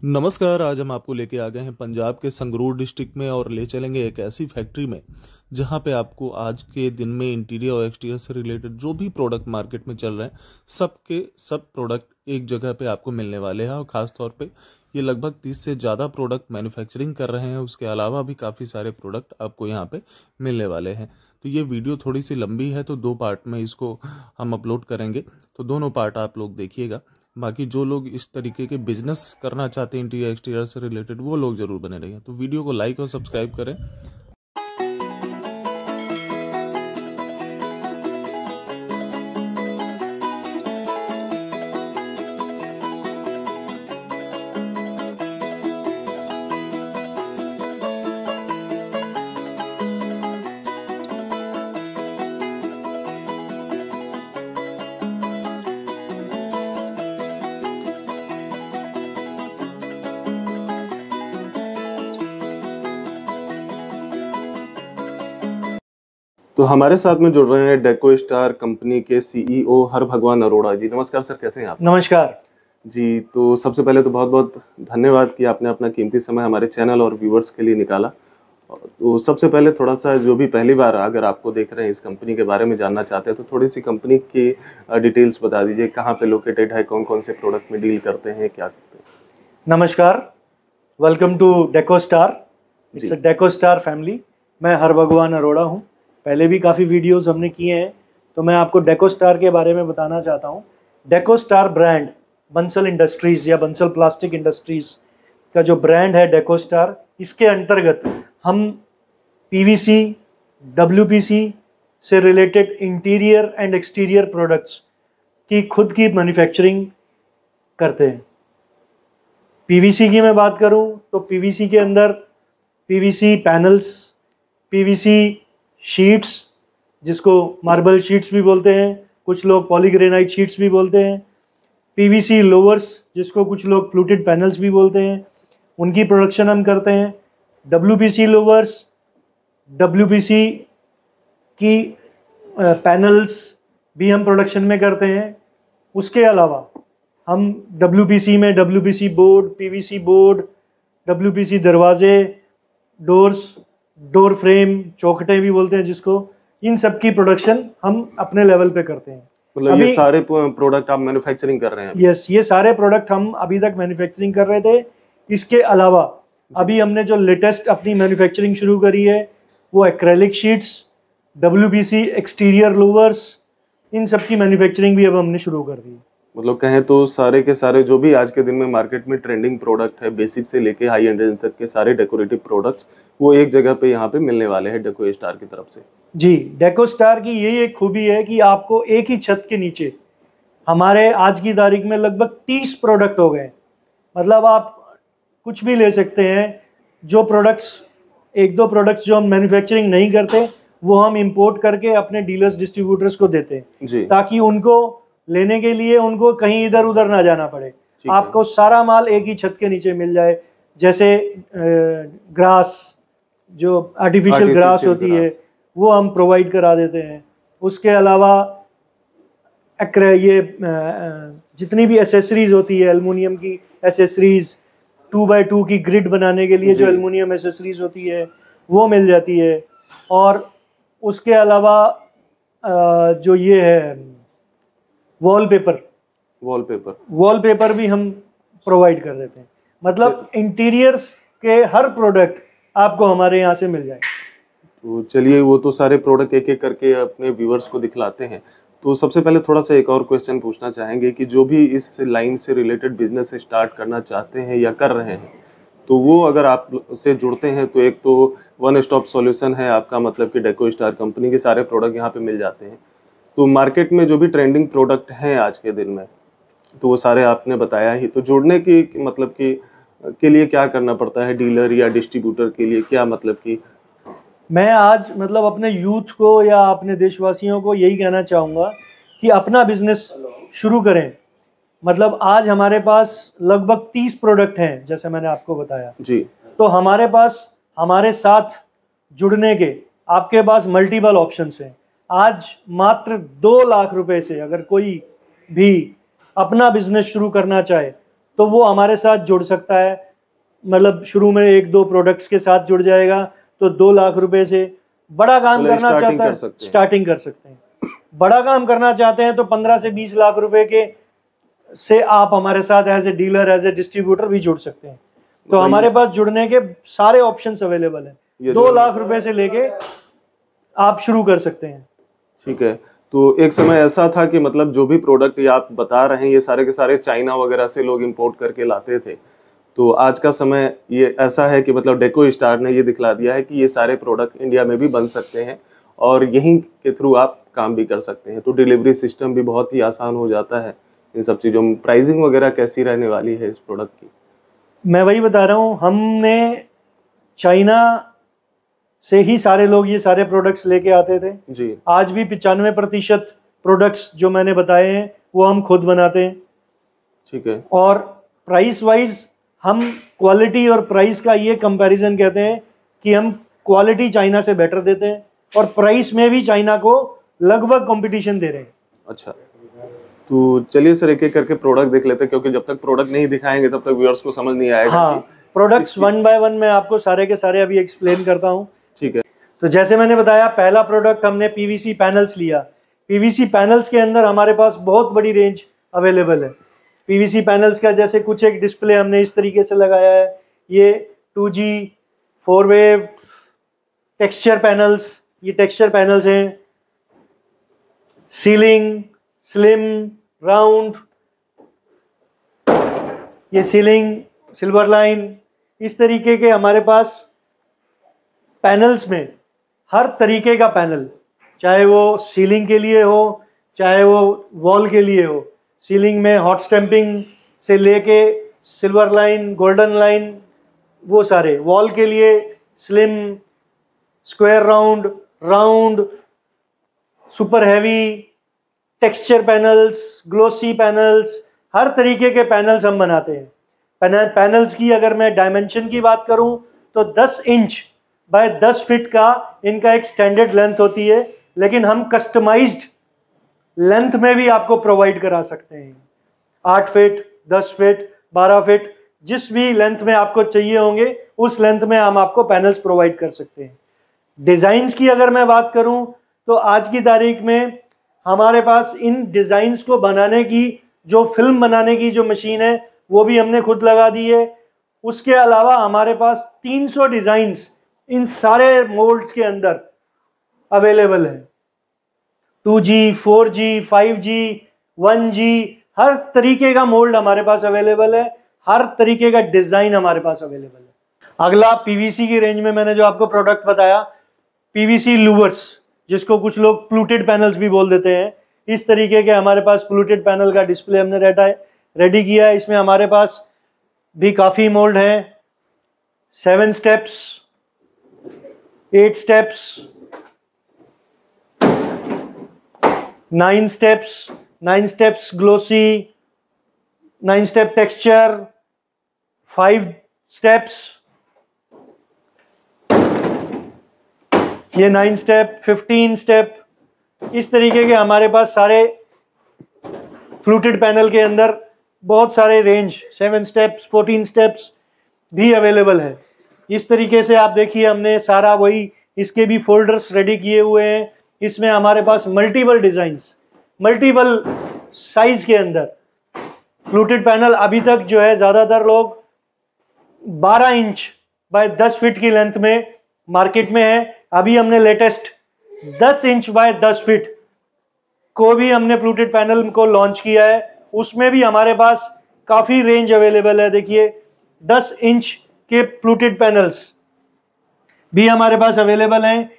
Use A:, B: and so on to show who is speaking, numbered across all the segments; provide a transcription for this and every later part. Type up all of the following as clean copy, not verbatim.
A: नमस्कार। आज हम आपको लेके आ गए हैं पंजाब के संगरूर डिस्ट्रिक्ट में और ले चलेंगे एक ऐसी फैक्ट्री में जहां पे आपको आज के दिन में इंटीरियर और एक्सटीरियर से रिलेटेड जो भी प्रोडक्ट मार्केट में चल रहे हैं सब प्रोडक्ट एक जगह पे आपको मिलने वाले हैं। और ख़ास तौर पे ये लगभग 30 से ज़्यादा प्रोडक्ट मैन्युफैक्चरिंग कर रहे हैं। उसके अलावा भी काफ़ी सारे प्रोडक्ट आपको यहाँ पे मिलने वाले हैं। तो ये वीडियो थोड़ी सी लंबी है, तो 2 पार्ट में इसको हम अपलोड करेंगे, तो दोनों पार्ट आप लोग देखिएगा। बाकी जो लोग इस तरीके के बिजनेस करना चाहते हैं इंटीरियर एक्सटीरियर से रिलेटेड, वो लोग जरूर बने रहिए। तो वीडियो को लाइक और सब्सक्राइब करें। तो हमारे साथ में जुड़ रहे हैं डेको स्टार कंपनी के सीईओ हरभगवान अरोड़ा जी। नमस्कार सर, कैसे हैं आप?
B: नमस्कार
A: जी, तो सबसे पहले तो बहुत बहुत धन्यवाद कि आपने अपना कीमती समय हमारे चैनल और व्यूवर्स के लिए निकाला। तो सबसे पहले थोड़ा सा, जो भी पहली बार अगर आपको देख रहे हैं, इस कंपनी के बारे में जानना चाहते हैं, तो थोड़ी सी कंपनी की डिटेल्स बता दीजिए। कहाँ पे लोकेटेड है, कौन कौन से प्रोडक्ट में डील करते हैं, क्या करते हैं?
B: नमस्कार, welcome to Deco Star. It's a Deco Star family. मैं हरभगवान अरोड़ा हूँ। पहले भी काफ़ी वीडियोस हमने किए हैं, तो मैं आपको डेको स्टार के बारे में बताना चाहता हूँ। Deco star brand Bansal industries या बंसल प्लास्टिक इंडस्ट्रीज़ का जो ब्रांड है डेको स्टार, इसके अंतर्गत हम पीवीसी, डब्ल्यूपीसी से related interior and exterior products की खुद की मैन्युफैक्चरिंग करते हैं। पीवीसी की मैं बात करूं तो पीवीसी के अंदर पीवीसी पैनल्स, पीवीसी शीट्स जिसको मार्बल शीट्स भी बोलते हैं, कुछ लोग पॉलीग्रेनाइट शीट्स भी बोलते हैं, पीवीसी लोवर्स जिसको कुछ लोग फ्लूटेड पैनल्स भी बोलते हैं, उनकी प्रोडक्शन हम करते हैं। डब्ल्यूपीसी लोवर्स, डब्ल्यूपीसी की पैनल्स भी हम प्रोडक्शन में करते हैं। उसके अलावा हम डब्ल्यूपीसी में WPC board, PVC board, WPC दरवाजे, डोर्स, डोर फ्रेम, चौखटें भी बोलते हैं जिसको, इन सब की प्रोडक्शन हम अपने लेवल पे करते हैं।
A: मतलब ये सारे प्रोडक्ट आप मैन्युफैक्चरिंग कर रहे हैं?
B: यस, ये सारे प्रोडक्ट हम अभी तक मैन्युफैक्चरिंग कर रहे थे। इसके अलावा अभी हमने जो लेटेस्ट अपनी मैन्युफैक्चरिंग शुरू करी है वो acrylic sheets, WPC exterior louvers, इन सब की मैन्युफैक्चरिंग भी अब हमने शुरू कर दी।
A: मतलब कहें तो सारे के सारे जो भी आज के दिन में मार्केट में ट्रेंडिंग प्रोडक्ट है, बेसिक से लेके हाई एंड रेंज तक के सारे डेकोरेटिव प्रोडक्ट्स, वो एक जगह पे यहाँ पे मिलने वाले हैं डेको स्टार की तरफ से।
B: जी, डेको स्टार की यही एक खूबी है कि आपको एक ही छत के नीचे हमारे आज की तारीख में लगभग 30 प्रोडक्ट हो गए। मतलब आप कुछ भी ले सकते हैं। जो प्रोडक्ट्स, एक दो प्रोडक्ट्स जो हम मैन्युफैक्चरिंग नहीं करते, वो हम इंपोर्ट करके अपने डीलर्स डिस्ट्रीब्यूटर्स को देते हैं, ताकि उनको लेने के लिए उनको कहीं इधर उधर ना जाना पड़े। आपको सारा माल एक ही छत के नीचे मिल जाए। जैसे ग्रास, जो आर्टिफिशियल ग्रास होती है, वो हम प्रोवाइड करा देते हैं। उसके अलावा ये जितनी भी एसेसरीज होती है, एल्युमिनियम की एसेसरीज, 2x2 की ग्रिड बनाने के लिए जो एल्युमिनियम एसेसरीज होती है, वो मिल जाती है। और उसके अलावा जो ये है वॉलपेपर भी हम प्रोवाइड कर देते हैं। मतलब इंटीरियर्स के हर प्रोडक्ट आपको हमारे यहाँ से मिल जाए।
A: तो चलिए, वो तो सारे प्रोडक्ट एक एक करके अपने व्यूअर्स को दिखलाते हैं। तो सबसे पहले थोड़ा सा एक और क्वेश्चन पूछना चाहेंगे कि जो भी इस लाइन से रिलेटेड बिजनेस स्टार्ट करना चाहते हैं या कर रहे हैं, तो वो अगर आप से जुड़ते हैं तो एक तो वन स्टॉप सॉल्यूशन है आपका, मतलब कि डेको स्टार कंपनी के सारे प्रोडक्ट यहाँ पे मिल जाते हैं। तो मार्केट में जो भी ट्रेंडिंग प्रोडक्ट हैं आज के दिन में, तो वो सारे आपने बताया ही। तो जुड़ने की मतलब कि के लिए क्या करना पड़ता है, डीलर या डिस्ट्रीब्यूटर के लिए क्या, मतलब कि
B: मैं आज मतलब अपने यूथ को या अपने देशवासियों को यही कहना चाहूँगा कि अपना बिजनेस शुरू करें। मतलब आज हमारे पास लगभग 30 प्रोडक्ट हैं, जैसे मैंने आपको बताया
A: जी।
B: तो हमारे पास, हमारे साथ जुड़ने के आपके पास मल्टीपल ऑप्शंस हैं। आज मात्र 2 लाख रुपए से अगर कोई भी अपना बिजनेस शुरू करना चाहे तो वो हमारे साथ जुड़ सकता है। मतलब शुरू में 1-2 प्रोडक्ट्स के साथ जुड़ जाएगा तो 2 लाख रुपए से। बड़ा काम करना चाहता है स्टार्टिंग कर सकते हैं। बड़ा काम करना चाहते हैं तो 15 से 20 लाख रुपए के से आप हमारे साथ as a dealer, as a distributor भी जुड़ सकते हैं। तो हमारे पास जुड़ने के सारे ऑप्शंस अवेलेबल हैं। 2 लाख रुपए से लेके आप शुरू कर सकते हैं।
C: ठीक है। तो एक समय ऐसा था कि मतलब जो भी प्रोडक्ट ये आप बता रहे हैं ये सारे के सारे चाइना वगैरह से लोग इंपोर्ट करके लाते थे। तो आज का समय ये ऐसा है कि मतलब डेको स्टार ने ये दिखला दिया है कि ये सारे प्रोडक्ट इंडिया में भी बन सकते हैं और यहीं के थ्रू आप काम भी कर सकते हैं। तो डिलीवरी सिस्टम भी बहुत ही आसान हो जाता है इन सब चीज़ों में। प्राइसिंग वगैरह कैसी रहने वाली है इस प्रोडक्ट की?
B: मैं वही बता रहा हूँ, हमने चाइना से ही सारे लोग ये सारे प्रोडक्ट्स लेके आते थे
C: जी।
B: आज भी 95% प्रोडक्ट्स जो मैंने बताए हैं वो हम खुद बनाते हैं।
C: ठीक है।
B: और प्राइस वाइज हम क्वालिटी और प्राइस का ये कंपैरिजन कहते हैं कि हम क्वालिटी चाइना से बेटर देते हैं और प्राइस में भी चाइना को लगभग कंपटीशन दे रहे हैं।
C: अच्छा, तो चलिए सर एक एक करके प्रोडक्ट देख लेते हैं, क्योंकि जब तक प्रोडक्ट नहीं दिखाएंगे तब तक व्यूअर्स को समझ नहीं आएगा।
B: हाँ, प्रोडक्ट्स 1 बाय 1 मैं आपको सारे के सारे अभी एक्सप्लेन करता हूँ।
C: ठीक है।
B: तो जैसे मैंने बताया, पहला प्रोडक्ट हमने पीवीसी पैनल्स लिया। पीवीसी पैनल्स के अंदर हमारे पास बहुत बड़ी रेंज अवेलेबल है। पीवीसी पैनल्स का जैसे कुछ एक डिस्प्ले हमने इस तरीके से लगाया है। ये 2G 4 वेव टेक्सचर पैनल्स, ये टेक्सचर पैनल्स हैं। सीलिंग, स्लिम, राउंड, ये सीलिंग, सिल्वर लाइन, इस तरीके के हमारे पास पैनल्स में हर तरीके का पैनल, चाहे वो सीलिंग के लिए हो चाहे वो वॉल के लिए हो। सीलिंग में हॉट स्टैंपिंग से लेके सिल्वर लाइन, गोल्डन लाइन, वो सारे। वॉल के लिए slim, square round, round, super heavy, texture panels, glossy panels, हर तरीके के पैनल्स हम बनाते हैं। पैनल्स की अगर मैं डायमेंशन की बात करूं तो 10 इंच बाय 10 फीट का इनका एक स्टैंडर्ड लेंथ होती है, लेकिन हम कस्टमाइज्ड लेंथ में भी आपको प्रोवाइड करा सकते हैं। 8 फीट, 10 फीट, 12 फीट, जिस भी लेंथ में आपको चाहिए होंगे उस लेंथ में हम आपको पैनल्स प्रोवाइड कर सकते हैं। डिजाइन्स की अगर मैं बात करूं तो आज की तारीख में हमारे पास इन डिजाइन्स को बनाने की, जो फिल्म बनाने की जो मशीन है वो भी हमने खुद लगा दी है। उसके अलावा हमारे पास 300 डिजाइन्स इन सारे मोल्ड्स के अंदर अवेलेबल है। 2G 4G 5G 1G, हर तरीके का मोल्ड हमारे पास अवेलेबल है, हर तरीके का डिजाइन हमारे पास अवेलेबल है। अगला पीवीसी की रेंज में मैंने जो आपको प्रोडक्ट बताया, पीवीसी लूवर्स, जिसको कुछ लोग प्लूटेड पैनल्स भी बोल देते हैं। इस तरीके के हमारे पास प्लूटेड पैनल का डिस्प्ले हमने रेडी किया है। इसमें हमारे पास भी काफ़ी मोल्ड हैं। 7 steps, 8 steps, 9 steps, 9 steps glossy, 9 step texture, 5 steps, ये 9 स्टेप, 15 स्टेप, इस तरीके के हमारे पास सारे फ्लूटेड पैनल के अंदर बहुत सारे रेंज 7 स्टेप्स 14 स्टेप्स भी अवेलेबल है। इस तरीके से आप देखिए हमने सारा वही, इसके भी फोल्डर्स रेडी किए हुए हैं। इसमें हमारे पास मल्टीपल डिजाइन्स, मल्टीपल साइज के अंदर फ्लूटेड पैनल अभी तक जो है ज़्यादातर लोग 12 इंच बाय 10 फीट की लेंथ में मार्केट में है। अभी हमने लेटेस्ट 10 इंच बाय 10 फीट को भी हमने फ्लूटेड पैनल को लॉन्च किया है। उसमें भी हमारे पास काफ़ी रेंज अवेलेबल है। देखिए 10 इंच के फ्लूटेड पैनल्स भी हमारे पास अवेलेबल हैं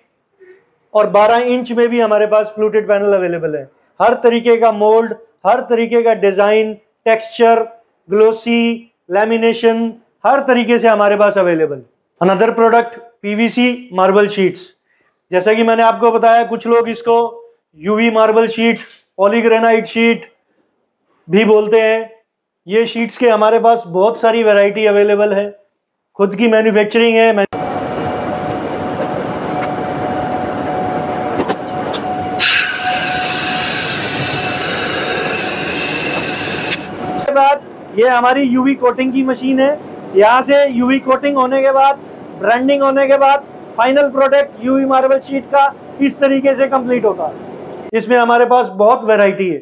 B: और 12 इंच में भी हमारे पास फ्लूटेड पैनल अवेलेबल है। हर तरीके का मोल्ड, हर तरीके का डिज़ाइन, टेक्सचर, ग्लोसी, लैमिनेशन, हर तरीके से हमारे पास available. Another product PVC marble sheets. जैसा कि मैंने आपको बताया, कुछ लोग इसको UV marble sheet, polygranite sheet भी बोलते हैं। ये शीट्स के हमारे पास बहुत सारी वैरायटी अवेलेबल है, खुद की मैन्युफैक्चरिंग है। बाद ये हमारी यूवी कोटिंग की मशीन है। यहाँ से यूवी कोटिंग होने के बाद, ब्रांडिंग होने के बाद final product UV marble sheet का इस तरीके से कंप्लीट होता है। इसमें हमारे पास बहुत वैरायटी है,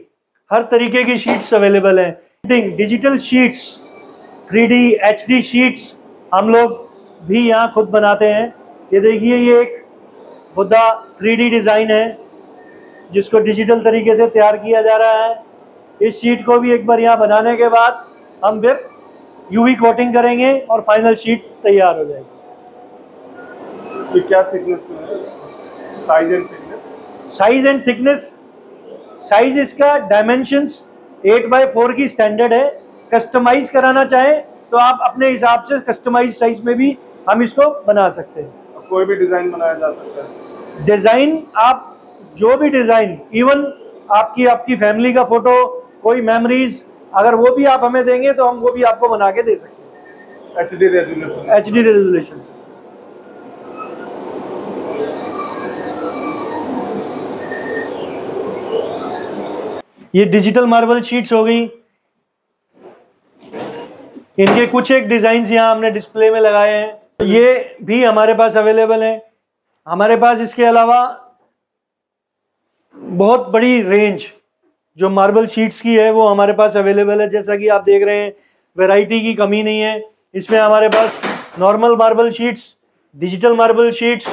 B: हर तरीके की शीट्स अवेलेबल हैं। Digital sheets, 3D HD sheets हम लोग भी यहाँ खुद बनाते हैं। ये देखिए, ये एक बुद्धा 3D डिज़ाइन है जिसको डिजिटल तरीके से तैयार किया जा रहा है। इस शीट को भी एक बार यहाँ बनाने के बाद हम फिर यूवी कोटिंग करेंगे और फाइनल शीट तैयार हो जाएगी।
C: तो क्या थिकनेस में है? Size and thickness?
B: Size and thickness, size इसका डायमेंशंस 8x4 की स्टैंडर्ड है। कस्टमाइज कराना चाहें तो आप अपने हिसाब से कस्टमाइज साइज में भी हम इसको बना सकते हैं।
C: कोई भी डिजाइन बनाया जा सकता है?
B: डिजाइन आप जो भी डिजाइन, इवन आपकी फैमिली का फोटो, कोई मेमोरीज, अगर वो भी आप हमें देंगे तो हम वो भी आपको बना के दे सकते हैं।
C: HD resolution?
B: HD resolution. ये डिजिटल मार्बल शीट्स हो गई। इनके कुछ एक डिजाइन्स यहाँ हमने डिस्प्ले में लगाए हैं, ये भी हमारे पास अवेलेबल है। हमारे पास इसके अलावा बहुत बड़ी रेंज जो मार्बल शीट्स की है वो हमारे पास अवेलेबल है। जैसा कि आप देख रहे हैं, वैरायटी की कमी नहीं है। इसमें हमारे पास normal marble sheets, digital marble sheets,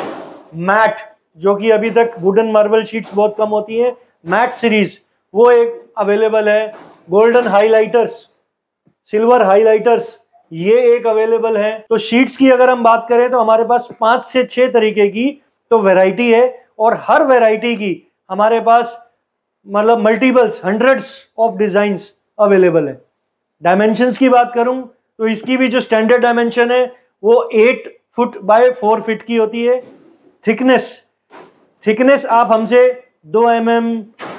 B: matt, जो कि अभी तक वुडन मार्बल शीट्स बहुत कम होती है, मैट सीरीज वो एक अवेलेबल है। गोल्डन हाइलाइटर्स, सिल्वर हाइलाइटर्स, ये एक अवेलेबल है। तो शीट्स की अगर हम बात करें तो हमारे पास 5 से 6 तरीके की तो वैरायटी है, और हर वैरायटी की हमारे पास मतलब multiples, hundreds of designs available है। डायमेंशंस की बात करूं तो इसकी भी जो स्टैंडर्ड डायमेंशन है वो 8 फुट बाय 4 फीट की होती है। थिकनेस आप हमसे 2 mm,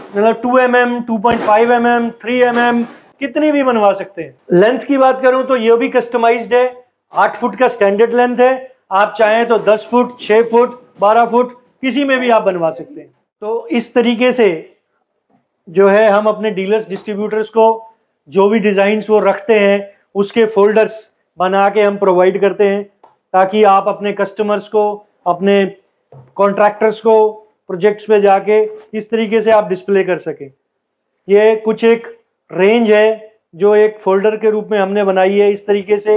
B: मतलब 2 mm, 2.5 mm, 3 mm कितनी भी बनवा सकते हैं। लेंथ की बात करूं तो ये भी कस्टमाइज्ड है। 8 फुट का स्टैंडर्ड लेंथ है, आप चाहें तो 10 फुट, 6 फुट, 12 फुट किसी में भी आप बनवा सकते हैं। तो इस तरीके से जो है हम अपने डीलर्स, डिस्ट्रीब्यूटर्स को जो भी डिजाइन्स वो रखते हैं उसके फोल्डर्स बना के हम प्रोवाइड करते हैं, ताकि आप अपने कस्टमर्स को, अपने कॉन्ट्रैक्टर्स को प्रोजेक्ट्स पे जाके इस तरीके से आप डिस्प्ले कर सकें। ये कुछ एक रेंज है जो एक फोल्डर के रूप में हमने बनाई है। इस तरीके से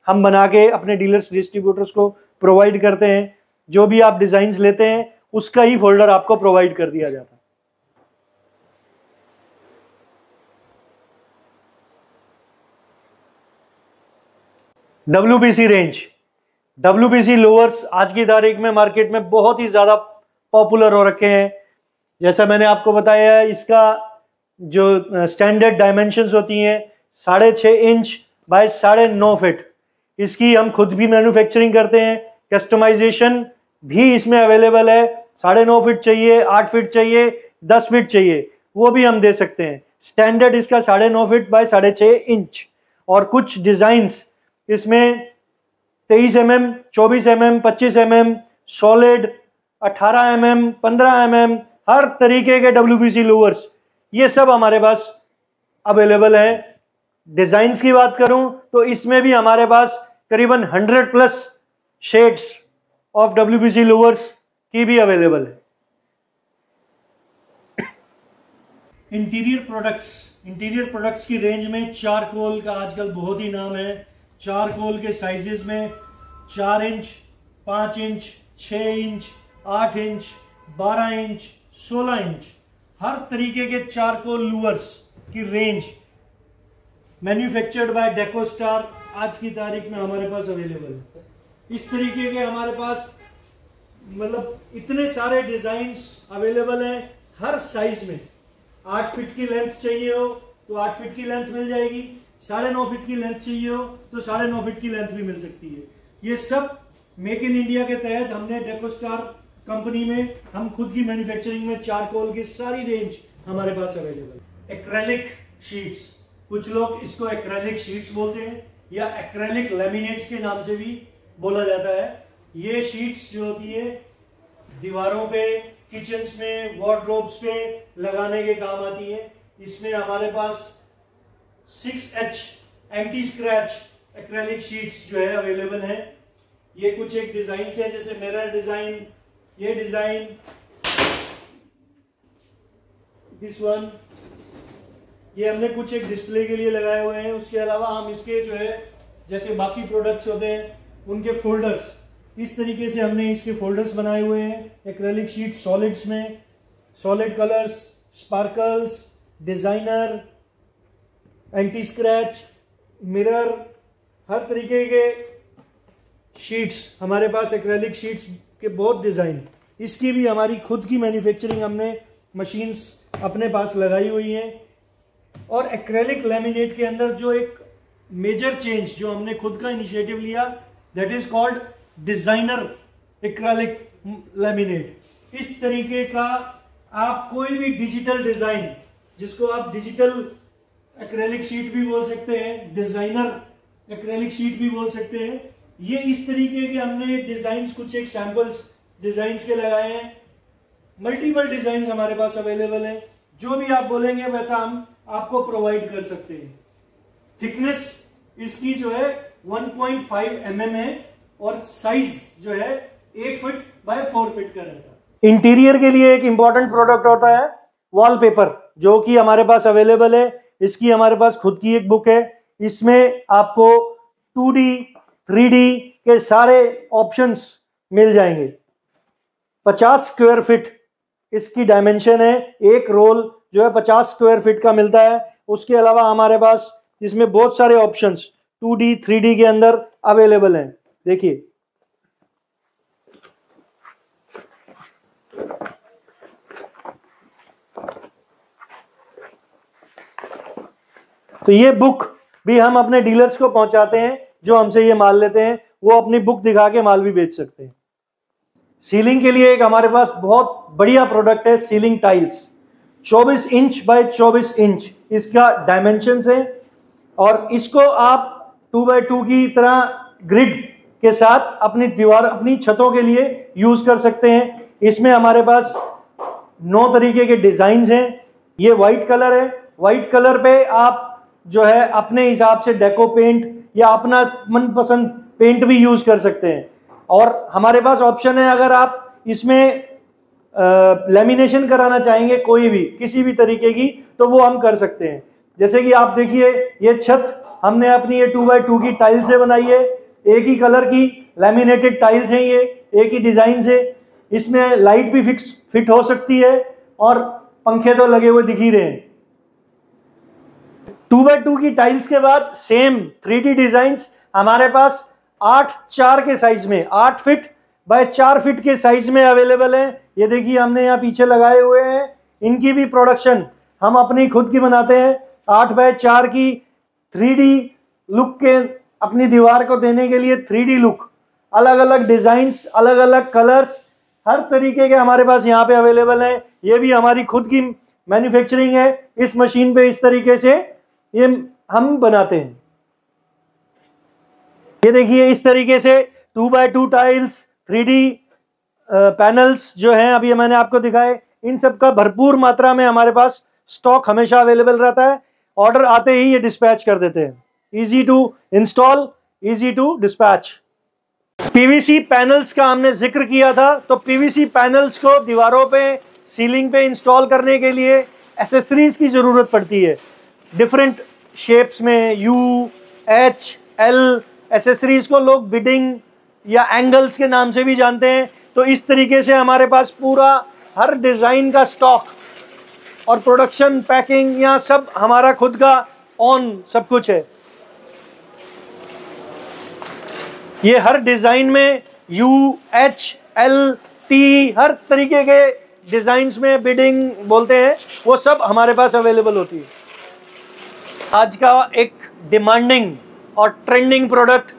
B: हम बना के अपने डीलर्स, डिस्ट्रीब्यूटर्स को प्रोवाइड करते हैं। जो भी आप डिजाइन्स लेते हैं उसका ही फोल्डर आपको प्रोवाइड कर दिया जाता है। WBC रेंज, WBC लोअर्स आज की तारीख में मार्केट में बहुत ही ज़्यादा पॉपुलर हो रखे हैं। जैसा मैंने आपको बताया है, इसका जो स्टैंडर्ड डायमेंशंस होती हैं 6.5 इंच बाय 9.5 फीट, इसकी हम खुद भी मैन्युफैक्चरिंग करते हैं। कस्टमाइजेशन भी इसमें अवेलेबल है। 9.5 फीट चाहिए, 8 फीट चाहिए, 10 फीट चाहिए, वो भी हम दे सकते हैं। स्टैंडर्ड इसका 9.5 फीट बाय 6.5 इंच। और कुछ डिजाइन्स इसमें 23 mm, 24 mm, 25 mm, solid 18 mm, 15 mm, हर तरीके के WBC लोअर्स ये सब हमारे पास अवेलेबल है। डिजाइन्स की बात करूं तो इसमें भी हमारे पास करीबन 100+ शेड्स ऑफ WBC लोअर्स की भी अवेलेबल है। इंटीरियर प्रोडक्ट्स की रेंज में चारकोल का आजकल बहुत ही नाम है। चारकोल के साइजेस में 4 inch, 5 inch, 6 inch, 8 inch, 12 inch, 16 inch, हर तरीके के चारकोल लूवर्स की रेंज मैन्युफैक्चर्ड बाय डेकोस्टार आज की तारीख में हमारे पास अवेलेबल है। इस तरीके के हमारे पास मतलब इतने सारे डिजाइन्स अवेलेबल हैं हर साइज में। 8 फीट की लेंथ चाहिए हो तो 8 फीट की लेंथ मिल जाएगी, 9.5 फीट की लेंथ चाहिए हो तो 9.5 फीट की लेंथ भी मिल सकती है। ये सब मेक इन इंडिया के तहत हमने डेकोस्टार कंपनी में हम खुद की मैन्युफैक्चरिंग में चारकोल की सारी रेंज हमारे पास अवेलेबल है। एक्रेलिक शीट्स, कुछ लोग इसको एक्रेलिक शीट्स बोलते हैं या एक्रेलिक लैमिनेट्स के नाम से भी बोला जाता है। ये शीट्स जो होती है दीवारों पे, किचन्स में, वार्डरोब्स पे लगाने के काम आती है। इसमें हमारे पास 6H anti scratch acrylic sheets जो है अवेलेबल हैं। ये कुछ एक डिजाइन है, जैसे मिरर डिजाइन, ये डिजाइन, दिस वन, ये हमने कुछ एक डिस्प्ले के लिए लगाए हुए हैं। उसके अलावा हम इसके जो है जैसे बाकी प्रोडक्ट्स होते हैं उनके फोल्डर्स, इस तरीके से हमने इसके फोल्डर्स बनाए हुए हैं एक्रेलिक शीट सॉलिड्स में, solid colours, sparkles, designer, anti scratch, mirror, हर तरीके के शीट्स हमारे पास एक्रेलिक शीट्स के बहुत डिजाइन। इसकी भी हमारी खुद की मैन्युफैक्चरिंग हमने मशीन्स अपने पास लगाई हुई हैं। और एक्रेलिक लैमिनेट के अंदर जो एक मेजर चेंज जो हमने खुद का इनिशिएटिव लिया, that is called designer acrylic laminate. इस तरीके का आप कोई भी डिजिटल डिजाइन, जिसको आप डिजिटल एक्रेलिक शीट भी बोल सकते हैं, डिजाइनर एक्रेलिक शीट भी बोल सकते हैं, ये इस तरीके के हमने डिजाइन्स, कुछ एक सैंपल्स डिजाइन्स के लगाए हैं। मल्टीपल डिजाइन्स हमारे पास अवेलेबल हैं, जो भी आप बोलेंगे वैसा हम आपको प्रोवाइड कर सकते हैं। थिकनेस इसकी जो है 1.5 mm है और साइज जो है 8 फीट बाय 4 फीट का रहता है। इंटीरियर के लिए एक इंपॉर्टेंट प्रोडक्ट होता है वॉलपेपर, जो कि हमारे पास अवेलेबल है। इसकी हमारे पास खुद की एक बुक है, इसमें आपको 2D 3D के सारे ऑप्शंस मिल जाएंगे। 50 स्क्वायर फीट इसकी डायमेंशन है, एक रोल जो है 50 स्क्वायर फीट का मिलता है। उसके अलावा हमारे पास इसमें बहुत सारे ऑप्शंस 2D 3D के अंदर अवेलेबल हैं। देखिए तो ये बुक भी हम अपने डीलर्स को पहुंचाते हैं, जो हमसे ये माल लेते हैं वो अपनी बुक दिखा के माल भी बेच सकते हैं। सीलिंग के लिए एक हमारे पास बहुत बढ़िया प्रोडक्ट है, ceiling tiles. 24 inch by 24 inch इसका डायमेंशंस है और इसको आप 2x2 की तरह ग्रिड के साथ अपनी दीवार, अपनी छतों के लिए यूज कर सकते हैं। इसमें हमारे पास 9 तरीके के डिजाइन हैं। ये व्हाइट कलर है, व्हाइट कलर पे आप जो है अपने हिसाब से डेको पेंट या अपना मनपसंद पेंट भी यूज कर सकते हैं। और हमारे पास ऑप्शन है, अगर आप इसमें लेमिनेशन कराना चाहेंगे कोई भी किसी भी तरीके की, तो वो हम कर सकते हैं। जैसे कि आप देखिए ये छत हमने अपनी ये 2x2 की टाइल से बनाई है, एक ही कलर की लेमिनेटेड टाइल्स हैं, ये एक ही डिजाइन से। इसमें लाइट भी फिट हो सकती है और पंखे तो लगे हुए दिख ही रहे हैं। 2x2 की टाइल्स के बाद सेम 3D डिजाइन्स हमारे पास 8x4 के साइज में, 8 फीट बाय 4 फीट के साइज में अवेलेबल है। ये देखिए हमने यहाँ पीछे लगाए हुए हैं। इनकी भी प्रोडक्शन हम अपनी खुद की बनाते हैं। 8x4 की 3D लुक के अपनी दीवार को देने के लिए 3D लुक, अलग अलग डिजाइन्स, अलग अलग कलर्स, हर तरीके के हमारे पास यहाँ पे अवेलेबल है। ये भी हमारी खुद की मैन्युफैक्चरिंग है। इस मशीन पे इस तरीके से ये हम बनाते हैं। ये देखिए इस तरीके से 2x2 टाइल्स, 3D पैनल्स जो हैं अभी मैंने आपको दिखाए, इन सब का भरपूर मात्रा में हमारे पास स्टॉक हमेशा अवेलेबल रहता है। ऑर्डर आते ही ये डिस्पैच कर देते हैं। Easy to install, easy to dispatch. PVC panels का हमने जिक्र किया था, तो पीवीसी पैनल्स को दीवारों पे, सीलिंग पे इंस्टॉल करने के लिए एसेसरीज की जरूरत पड़ती है। डिफरेंट शेप्स में यू, एच, एल एसेसरीज को लोग बिडिंग या एंगल्स के नाम से भी जानते हैं। तो इस तरीके से हमारे पास पूरा हर डिजाइन का स्टॉक और प्रोडक्शन, पैकिंग, यहाँ सब हमारा खुद का ऑन सब कुछ है। ये हर डिजाइन में यू, एच, एल, टी, हर तरीके के डिजाइन्स में बिडिंग बोलते हैं, वो सब हमारे पास अवेलेबल होती है। आज का एक डिमांडिंग और ट्रेंडिंग प्रोडक्ट,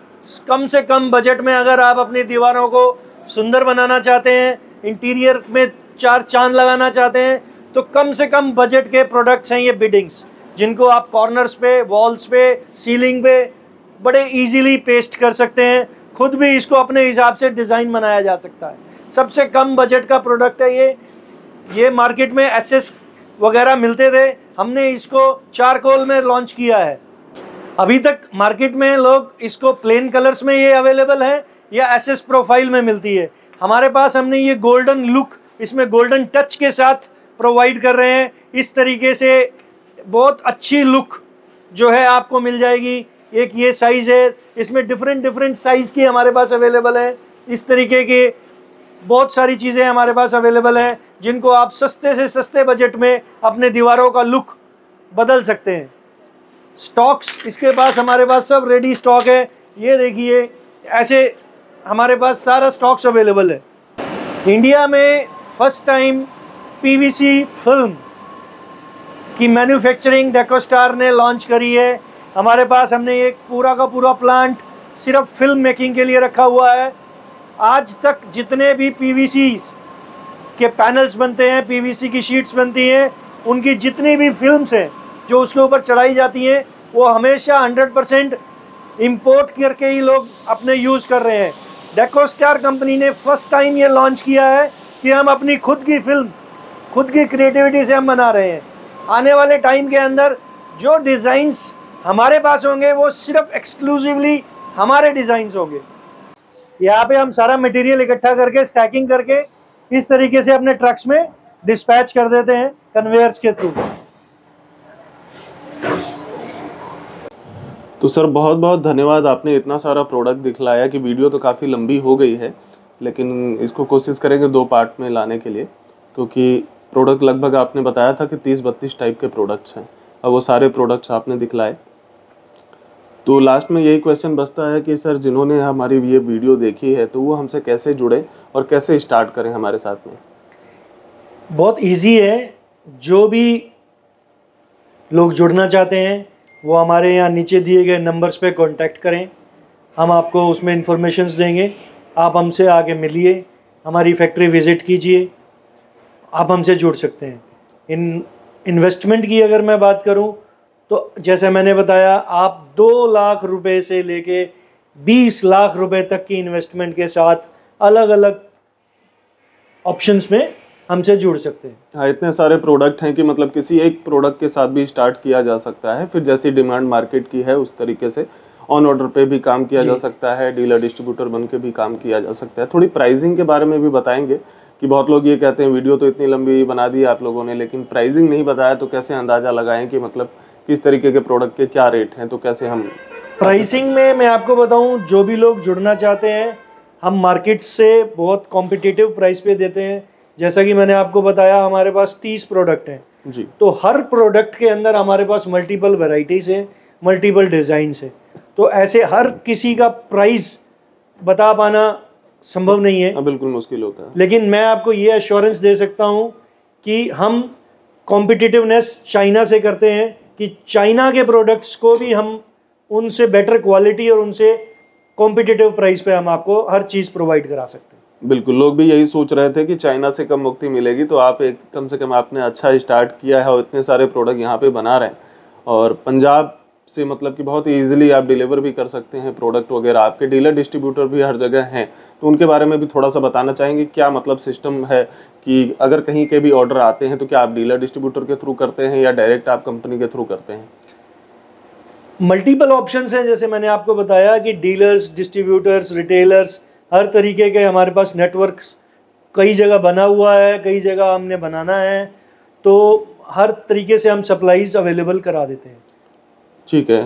B: कम से कम बजट में अगर आप अपनी दीवारों को सुंदर बनाना चाहते हैं, इंटीरियर में 4 चांद लगाना चाहते हैं, तो कम से कम बजट के प्रोडक्ट्स हैं ये बिडिंग्स, जिनको आप कॉर्नर्स पे, वॉल्स पे, सीलिंग पे बड़े इजीली पेस्ट कर सकते हैं। खुद भी इसको अपने हिसाब से डिज़ाइन बनाया जा सकता है। सबसे कम बजट का प्रोडक्ट है ये मार्केट में एसएस वगैरह मिलते थे, हमने इसको चारकोल में लॉन्च किया है। अभी तक मार्केट में लोग इसको प्लेन कलर्स में ये अवेलेबल है या एसएस प्रोफाइल में मिलती है। हमारे पास हमने ये गोल्डन लुक, इसमें गोल्डन टच के साथ प्रोवाइड कर रहे हैं। इस तरीके से बहुत अच्छी लुक जो है आपको मिल जाएगी। एक ये साइज़ है, इसमें डिफरेंट साइज़ की हमारे पास अवेलेबल है। इस तरीके के बहुत सारी चीज़ें हमारे पास अवेलेबल हैं जिनको आप सस्ते से सस्ते बजट में अपने दीवारों का लुक बदल सकते हैं। स्टॉक्स इसके पास हमारे पास सब रेडी स्टॉक है। ये देखिए, ऐसे हमारे पास सारा स्टॉक्स अवेलेबल है। इंडिया में फर्स्ट टाइम पीवीसी फिल्म की मैन्युफैक्चरिंग डेकोस्टार ने लॉन्च करी है। हमारे पास हमने एक पूरा का पूरा प्लांट सिर्फ फिल्म मेकिंग के लिए रखा हुआ है। आज तक जितने भी पीवीसी के पैनल्स बनते हैं, पीवीसी की शीट्स बनती हैं, उनकी जितनी भी फिल्म्स हैं जो उसके ऊपर चढ़ाई जाती हैं, वो हमेशा 100% इंपोर्ट करके ही लोग अपने यूज़ कर रहे हैं। डेकोस्टार कंपनी ने फर्स्ट टाइम ये लॉन्च किया है कि हम अपनी खुद की फिल्म, खुद की क्रिएटिविटी से हम बना रहे हैं। आने वाले टाइम के अंदर जो डिज़ाइंस हमारे पास होंगे वो सिर्फ एक्सक्लूसिवली हमारे डिज़ाइंस होंगे। यहाँ पे हम सारा मटेरियल इकट्ठा करके स्टैकिंग करके इस तरीके से अपने ट्रक्स में डिस्पैच कर देते हैं कन्वेयर्स के थ्रू।
C: तो सर बहुत बहुत धन्यवाद, आपने इतना सारा प्रोडक्ट दिखलाया कि वीडियो तो काफ़ी लंबी हो गई है, लेकिन इसको कोशिश करेंगे 2 पार्ट में लाने के लिए, क्योंकि प्रोडक्ट लगभग आपने बताया था कि 30-32 टाइप के प्रोडक्ट्स हैं। अब वो सारे प्रोडक्ट्स आपने दिखलाए। तो लास्ट में यही क्वेश्चन बचता है कि सर जिन्होंने हमारी ये वीडियो देखी है तो वो हमसे कैसे जुड़े और कैसे स्टार्ट करें हमारे साथ में?
B: बहुत इजी है। जो भी लोग जुड़ना चाहते हैं वो हमारे यहाँ नीचे दिए गए नंबर्स पे कांटेक्ट करें। हम आपको उसमें इंफॉर्मेशंस देंगे। आप हमसे आके मिलिए, हमारी फैक्ट्री विज़िट कीजिए, आप हमसे जुड़ सकते हैं। इन्वेस्टमेंट की अगर मैं बात करूं तो जैसे मैंने बताया, आप 2 लाख रुपए से लेके 20 लाख रुपए तक की इन्वेस्टमेंट के साथ अलग अलग ऑप्शंस में हमसे जुड़ सकते हैं।
C: हाँ, इतने सारे प्रोडक्ट हैं कि मतलब किसी एक प्रोडक्ट के साथ भी स्टार्ट किया जा सकता है। फिर जैसी डिमांड मार्केट की है उस तरीके से ऑन ऑर्डर पे भी काम किया जा सकता है, डीलर डिस्ट्रीब्यूटर बन के भी काम किया जा सकता है। थोड़ी प्राइसिंग के बारे में भी बताएंगे कि बहुत लोग ये कहते हैं वीडियो तो इतनी लंबी बना दी आप लोगों ने, लेकिन प्राइसिंग नहीं बताया, तो कैसे अंदाज़ा लगाएं कि मतलब किस तरीके के प्रोडक्ट के क्या रेट हैं, तो कैसे हम
B: प्राइसिंग में मैं आपको बताऊं, जो भी लोग जुड़ना चाहते हैं हम मार्केट से बहुत कॉम्पिटिटिव प्राइस पे देते हैं। जैसा कि मैंने आपको बताया, हमारे पास 30 प्रोडक्ट हैं
C: जी,
B: तो हर प्रोडक्ट के अंदर हमारे पास मल्टीपल वैरायटीज़ है, मल्टीपल डिज़ाइंस है। तो ऐसे हर किसी का प्राइस बता पाना संभव नहीं है,
C: बिल्कुल मुश्किल होता है।
B: लेकिन मैं आपको ये एश्योरेंस दे सकता हूँ कि हम कॉम्पिटिटिवनेस चाइना से करते हैं कि चाइना के प्रोडक्ट्स को भी हम उनसे बेटर क्वालिटी और उनसे कॉम्पिटिटिव प्राइस पे हम आपको हर चीज़ प्रोवाइड करा सकते हैं।
C: बिल्कुल, लोग भी यही सोच रहे थे कि चाइना से कम मुक्ति मिलेगी, तो आप एक कम से कम आपने अच्छा स्टार्ट किया है और इतने सारे प्रोडक्ट यहाँ पे बना रहे हैं। और पंजाब से मतलब कि बहुत ईजिली आप डिलीवर भी कर सकते हैं प्रोडक्ट वगैरह। आपके डीलर डिस्ट्रीब्यूटर भी हर जगह हैं, तो उनके बारे में भी थोड़ा सा बताना चाहेंगे। क्या मतलब सिस्टम है कि अगर कहीं के भी ऑर्डर आते हैं तो क्या आप डीलर डिस्ट्रीब्यूटर के थ्रू करते हैं या डायरेक्ट आप कंपनी के थ्रू करते हैं?
B: मल्टीपल ऑप्शंस हैं, जैसे मैंने आपको बताया कि डीलर्स, डिस्ट्रीब्यूटर्स, रिटेलर्स, हर तरीके के हमारे पास नेटवर्क कई जगह बना हुआ है, कई जगह हमने बनाना है, तो हर तरीके से हम सप्लाईज अवेलेबल करा देते हैं।
C: ठीक है,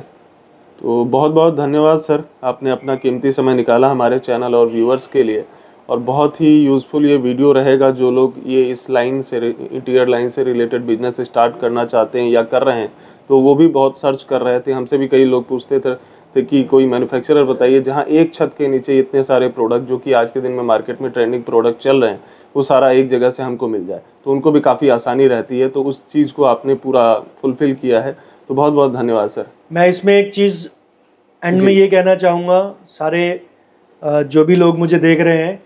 C: तो बहुत बहुत धन्यवाद सर, आपने अपना कीमती समय निकाला हमारे चैनल और व्यूअर्स के लिए। और बहुत ही यूज़फुल ये वीडियो रहेगा। जो लोग ये इस लाइन से, इंटीरियर लाइन से रिलेटेड बिजनेस स्टार्ट करना चाहते हैं या कर रहे हैं, तो वो भी बहुत सर्च कर रहे थे। हमसे भी कई लोग पूछते थे कि कोई मैन्युफैक्चरर बताइए जहाँ एक छत के नीचे इतने सारे प्रोडक्ट जो कि आज के दिन में मार्केट में ट्रेंडिंग प्रोडक्ट चल रहे हैं, वो सारा एक जगह से हमको मिल जाए, तो उनको भी काफ़ी आसानी रहती है। तो उस चीज़ को आपने पूरा फुलफिल किया है, तो बहुत बहुत धन्यवाद सर।
B: मैं इसमें एक चीज़ एंड में ये कहना चाहूँगा, सारे जो भी लोग मुझे देख रहे हैं,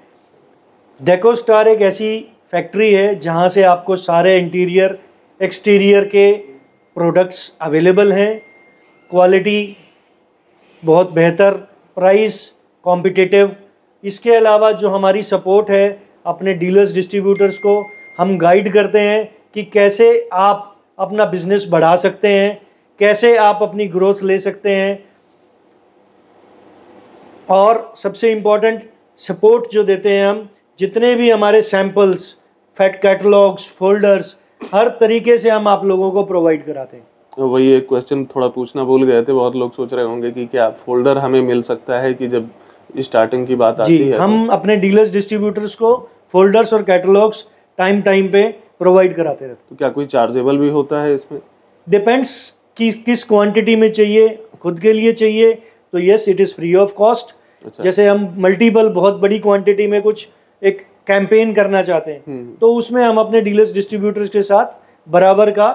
B: डेकोस्टार एक ऐसी फैक्ट्री है जहाँ से आपको सारे इंटीरियर एक्सटीरियर के प्रोडक्ट्स अवेलेबल हैं। क्वालिटी बहुत बेहतर, प्राइस कॉम्पिटिटिव। इसके अलावा जो हमारी सपोर्ट है अपने डीलर्स डिस्ट्रीब्यूटर्स को, हम गाइड करते हैं कि कैसे आप अपना बिजनेस बढ़ा सकते हैं, कैसे आप अपनी ग्रोथ ले सकते हैं, और सबसे इम्पोर्टेंट सपोर्ट जो देते हैं हम, जितने भी हमारे सैम्पल्स, फैक्ट कैटलॉग्स, फोल्डर्स, हर तरीके से हम आप लोगों को प्रोवाइड कराते हैं।
C: वही एक क्वेश्चन थोड़ा पूछना भूल गए थे, बहुत लोग सोच रहे होंगे कि क्या फोल्डर हमें मिल सकता है कि जब स्टार्टिंग की बात आती है?
B: हम अपने डीलर्स डिस्ट्रीब्यूटर्स को फोल्डर्स और कैटलॉग्स टाइम पे प्रोवाइड कराते रहते हैं।
C: तो क्या कोई चार्जेबल भी होता है इसमें?
B: डिपेंड्स कि किस क्वांटिटी में चाहिए, खुद के लिए चाहिए तो yes it is free of cost.
C: अच्छा।
B: जैसे हम मल्टीपल बहुत बड़ी क्वांटिटी में कुछ एक कैंपेन करना चाहते हैं तो उसमें हम अपने डीलर्स डिस्ट्रीब्यूटर्स के साथ बराबर का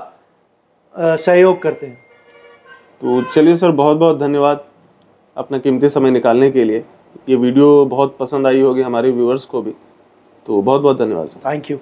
B: सहयोग करते हैं।
C: तो चलिए सर, बहुत बहुत धन्यवाद अपना कीमती समय निकालने के लिए। ये वीडियो बहुत पसंद आई होगी हमारे व्यूअर्स को भी, तो बहुत बहुत धन्यवाद सर।
B: Thank you.